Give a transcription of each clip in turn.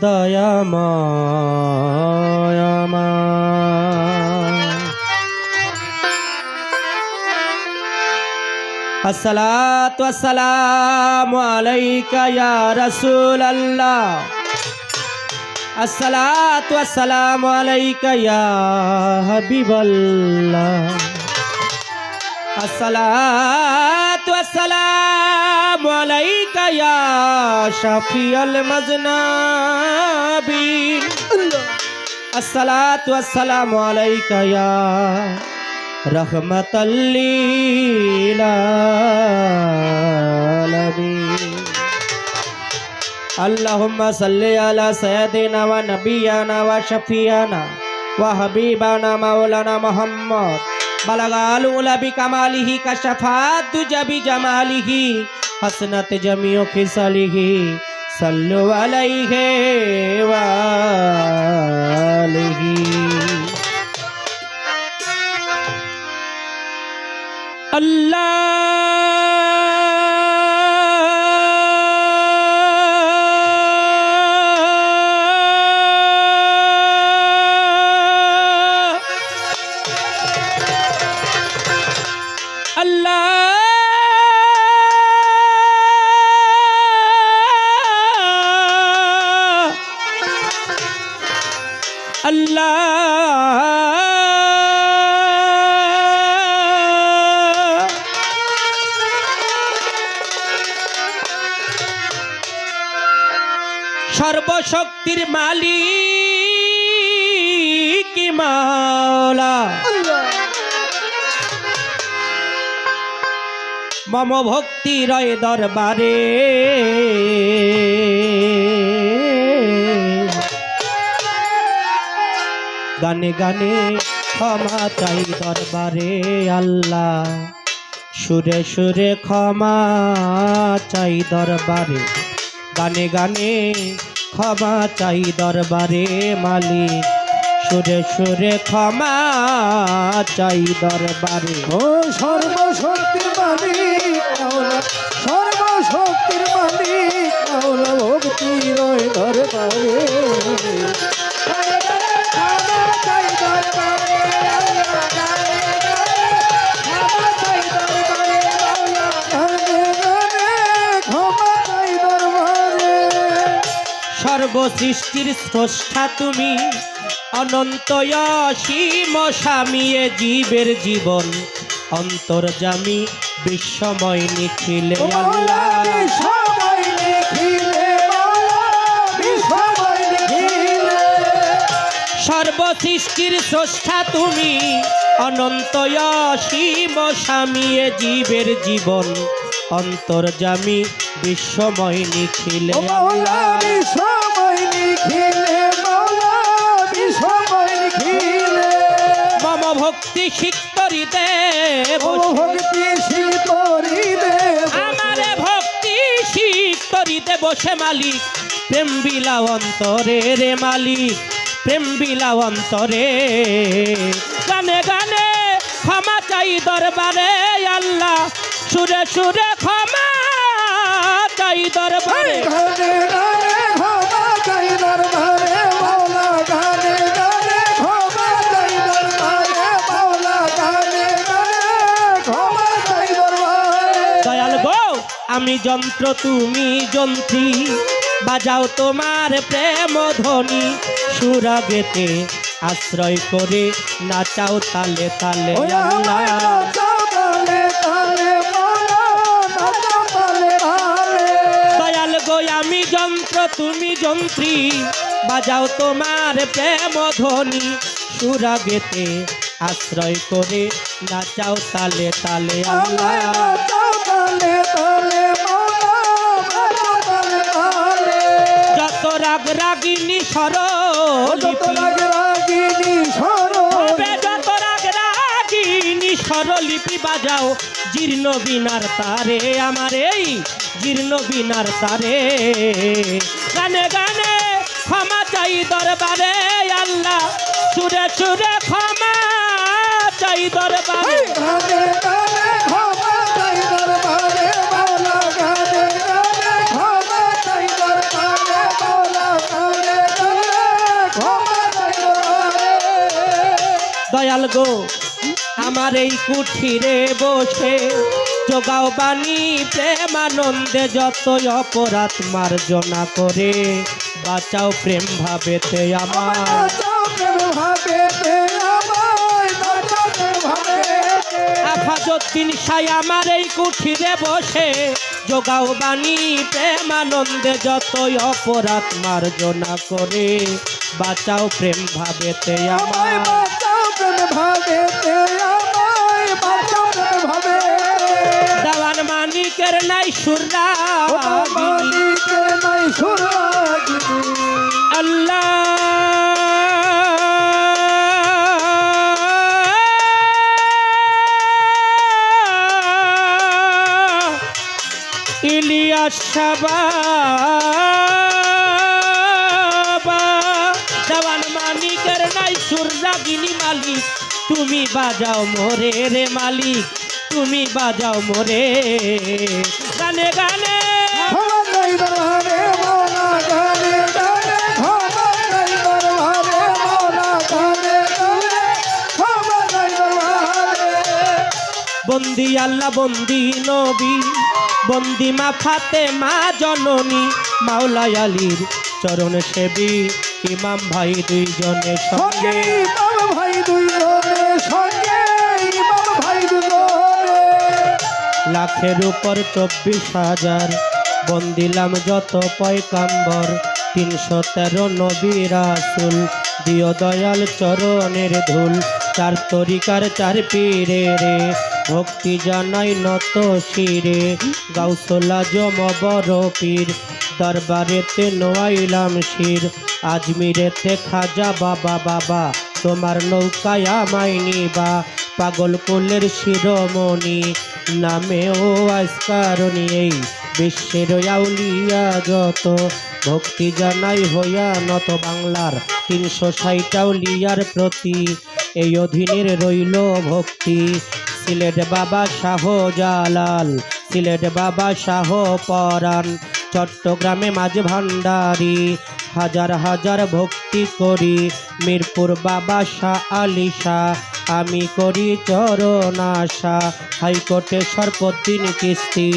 দয়াময় আসসালাতু ওয়াসসালামু আলাইকা ইয়া রাসূলুল্লাহ আসসালাতু ওয়াসসালামু আলাইকা ইয়া হাবিবাল্লাহ আসসালাতু ওয়াসসালামু আলাইকা ইয়া শাফিয়াল মাজনাবিন আসসালাতু ওয়াসসালামু আলাইকা ইয়া রহমাতাল লিল আলামিন আল্লাহুম্মা সাল্লি আলা সাইয়্যিদিনা ওয়া নাবিয়্যিনা ওয়া শাফিয়ানা ওয়া হাবিবানা মাওলানা মুহাম্মদ বালাগাল উলা বিকামালিহি কাশাফাত দুজা বিজামালিহি হাসনাত জামিউ খিসালিহি সাল্লু আলাইহি ওয়া আলিহি সর্বশক্তির মালিক মাওলা মম ভক্তি রয় দরবারে গানে গানে ক্ষমা চাই দরবারে আল্লাহ সুরে সুরে ক্ষমা চাই দরবারে গানে গানে ক্ষমা চাই দরবারে মালিক সুরে সুরে ক্ষমা চাই দরবারে ও সর্বশক্তির মালিক মাওলা সর্বশক্তির মালিক মাওলা ভক্তি রয় দরবারে সর্বসৃষ্টির স্রষ্টা তুমি অনন্ত অসীম স্বামীয়ে জীবের জীবন অন্তর্যামী বিশ্বময় নিখিলে আল্লাহ সর্বসৃষ্টির স্রষ্টা তুমি অনন্ত অসীম স্বামীয়ে জীবের জীবন অন্তর্যামী বিশ্বময় নিখিলে আল্লাহ মম ভক্তি শিক্তরি দেব আমারে ভক্তি শিক্তরি দেব সে মালিক প্রেম বিলা অন্তরে রে মালিক প্রেম বিলা অন্তরে গানে গানে ক্ষমা চাই দরবারে আল্লাহ সুরে সুরে ক্ষমা চাই দরবারে দয়াল গো আমি যন্ত্র তুমি যন্ত্রী বাজাও তোমার প্রেম ধ্বনি সুরাগেতে আশ্রয় করে নাচাও তালে তালে আল্লাহ দয়াল গো আমি যন্ত্র তুমি যন্ত্রী বাজাও তোমার প্রেম ধ্বনি সুরাগেতে আশ্রয় করে নাচাও তালে তালে আল্লাহ যত রাগ রাগিনী স্বরলিপি বাজাও জীর্ণ বিনার তারে আমার এই জীর্ণ বিনার তারে গানে গানে ক্ষমা চাই দরবারে আল্লাহ সুরে সুরে ক্ষমা চাই দরবারে দয়াল গো আমার এই কুঠিরে বসে যোগাও বাণী প্রেমানন্দে যতই অপরাধ মার্জনা করে বাঁচাও প্রেম ভাবেতে আমার বাঁচাও প্রেম ভাবেতে আমায়, বাঁচাও প্রেম ভাবেতে। আফাজউদ্দিন শাহ আমার এই কুঠিরে বসে যোগাও বাণী প্রেমানন্দে যতই অপরাধ মার্জনা করে বাঁচাও প্রেম ভাবেতে আমায় আমার বাঁচাও প্রেম ভাবেতে, আমায় বাঁচাও প্রেম ভাবেতে। দেওয়ান মানিকের নাই সুরা ও মানিকে নাই সুরাগিনী, আল্লাহ ইলিয়াস বাবা দেওয়ান মানিকের নাই সুরাগিনী মালিক তুমি বাজাও মোরে রে মালিক তুমি বাজাও মোরে গানে গানে ক্ষমা নাই দরবারে মৌলা গানে গানে, ক্ষমা নাই দরবারে মৌলা গানে গানে, ক্ষমা নাই দরবারে। বন্দি আল্লাহ বন্দি নবী বন্দি মা ফাতেমা জননী মাওলা আলীর চরণ সেবী ইমাম ভাই দুইজনে সঙ্গে সঙ্গে ইমাম ভাই দুইজনে, সঙ্গে ইমাম ভাই দুইজনে। লাখের উপর 24,000 বন্দিলাম যত পয়গাম্বর 313 নবী রাসূল দিও দয়াল চরণের ধুল চার তরিকার চার পীরে রে ভক্তি জানাই নত শিরে গাউসুল আজম বড় পীর দরবারেতে নোয়াইলাম শির আজমিরেতে খাজা বাবা বাবা তোমার নৌকায় আমায় নিবা পাগল কুলের শিরোমণি নামে ও আজকারণী এই বিশ্বের আউলিয়া যত ভক্তি জানাই হইয়া নত বাংলার 360 আউলিয়ার প্রতি এই অধীনের রইল ভক্তি সিলেট বাবা শাহ জালাল সিলেট বাবা শাহ পরাণ চট্টগ্রামে মাঝ ভান্ডারি হাজার হাজার ভক্তি করি মিরপুর বাবা শাহ আলী শাহ আমি করি চরণ আশা হাইকোর্টে সর্বদিন কিস্তি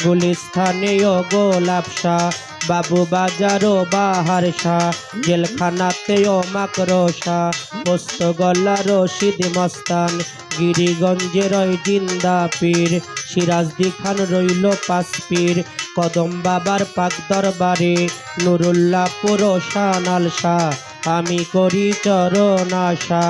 গুলিস্থানেও গোলাপ শাহ বাবু বাজারও বাহার শাহ জেলখানাতেও মাকড়সা পোস্ত গলা রশিদ মস্তান গিরিগঞ্জের জিন্দা পীর সিরাজদি খান রইল পাঁচ পীর কদম বাবার পাক দরবারে নুরুল্লাহপুর শানাল শাহ আমি করি চরণ আশা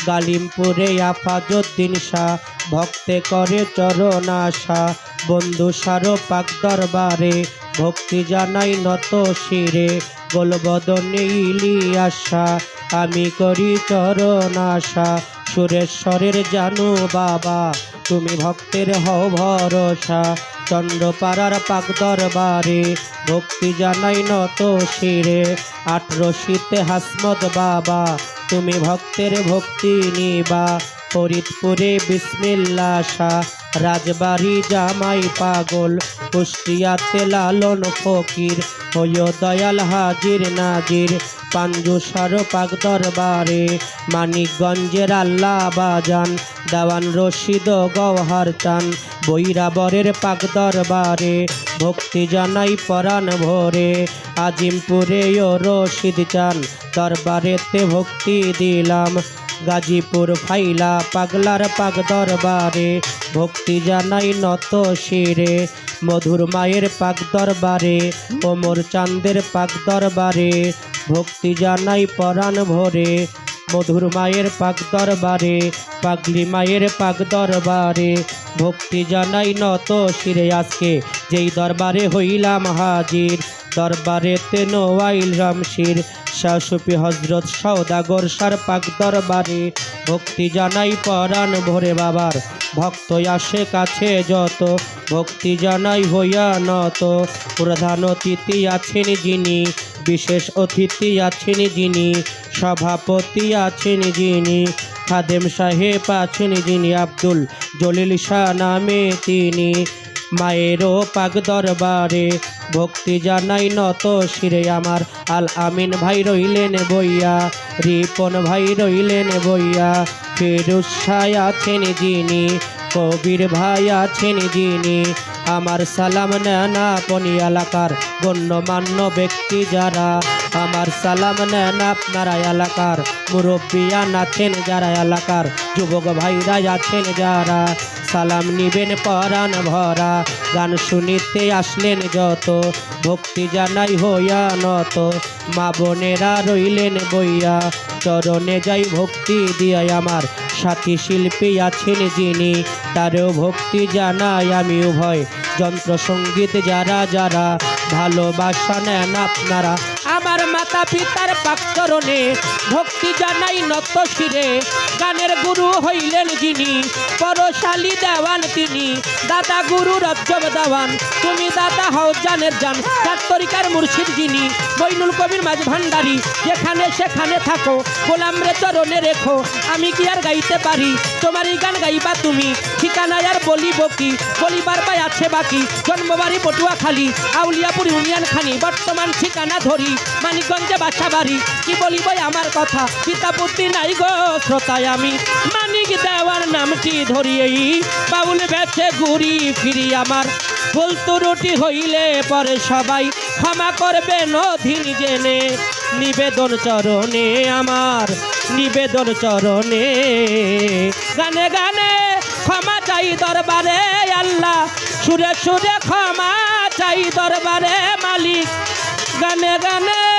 গালিমপুরে আফাজউদ্দিন শাহ ভক্তে করে চরণ আশা বন্ধু সারো পাক দরবারে ভক্তি জানাই নত শিরে গোলবদনে ইলিয়াস শাহ আমি করি চরণ আশা সুরেশ্বরের জানু বাবা তুমি ভক্তের হও ভরসা চন্দ্রপাড়ার পাক দরবারে ভক্তি জানাই নত শিরে 18 হাসমত বাবা তুমি ভক্তের ভক্তি নিবা ফরিদপুরে বিসমিল্লাহ শাহ রাজবাড়ি জামাই পাগল কুষ্টিয়াতে লালন ফকির হইও দয়াল হাজির নাজির পাঞ্জুসার পাক দরবারে মানিকগঞ্জের আল্লাহ বাজান দেওয়ান রশিদ গওহার চান বৈরাবরের পাক দরবারে ভক্তি জানাই পরাণ ভরে আজিমপুরে ও রশিদ চান দরবারেতে ভক্তি দিলাম গাজীপুর ফাইলা পাগলার পাক দরবারে ভক্তি জানাই নত শিরে মধুর মায়ের পাক দরবারে ওমর চাঁদের পাক দরবারে ভক্তি জানাই পরাণ ভরে মধুর মায়ের পাক দরবারে পাগলি মায়ের পাক দরবারে ভক্তি জানাই নত শিরে আজকে যেই দরবারে হইলাম হাজির দরবারেতে নোয়াইল রামশির শাহ সুফি হজরত সওদাগর সার পাক দরবারে ভক্তি জানাই পরাণ ভরে বাবার ভক্ত আসে কাছে যত ভক্তি জানাই হইয়া নত প্রধান অতিথি আছেন যিনি বিশেষ অতিথি আছেন যিনি সভাপতি আছেন যিনি খাদেম সাহেব আছেন যিনি আব্দুল জলিল শাহ নামে তিনি মায়েরও পাক দরবারে ভক্তি জানাই নত শিরে আমার আল আমিন ভাই রইলেন বইয়া রিপন ভাই রইলেন বইয়া ফিরুজ শাহ আছেন যিনি কবির ভাই আছেন যিনি আমার সালাম নেন আপনি এলাকার গণ্যমান্য ব্যক্তি যারা আমার সালাম নেন আপনারা এলাকার মুরব্বিয়ান আছেন যারা এলাকার যুবক ভাইরা আছেন যারা সালাম নিবেন পরাণ ভরা গান শুনিতে আসলেন যত ভক্তি জানাই হইয়া নত মা বোনেরা রইলেন বইয়া চরণে যাই ভক্তি দিয়াই আমার সাথী শিল্পী আছেন যিনি তারেও ভক্তি জানাই আমি উভয় যন্ত্র সঙ্গীত যারা যারা ভালোবাসা নেন আপনারা আমার মাতা পিতার পাকচরণে ভক্তি জানাই নত শিরে গানের গুরু হইলেন যিনি পরশালী দেওয়ান তিনি দাদা গুরু রজ্জব দেওয়ান তুমি দাদা হও জানের জান চার তরিকার মুর্শিদ যিনি বৈনুল কবির মাঝ ভান্ডারী যেখানে সেখানে থাকো গোলাম রে চরণে রেখো আমি কি আর গাইতে পারি তোমারই গান গাইবা তুমি ঠিকানায় আর বলিব কি বলিবার পাই আছে বাকি জন্মবাড়ি পটুয়াখালী আউলিয়াপুর ইউনিয়ন খানি বর্তমান ঠিকানা ধরি মানিকগঞ্জে বাসা বাড়ি কি বলিব আমার কথা পিতা পুত্রী নাই গো শ্রোতায় আমি মানিক দেওয়ার নামটি ধরিয়েই বাউল বেছে ঘুরি ফিরি আমার ভুল ত্রুটি হইলে পরে সবাই ক্ষমা করবেন অধীন জেনে নিবেদন চরণে আমার নিবেদন চরণে গানে গানে ক্ষমা চাই দরবারে আল্লাহ সুরে সুরে ক্ষমা চাই দরবারে মালিক গানে গানে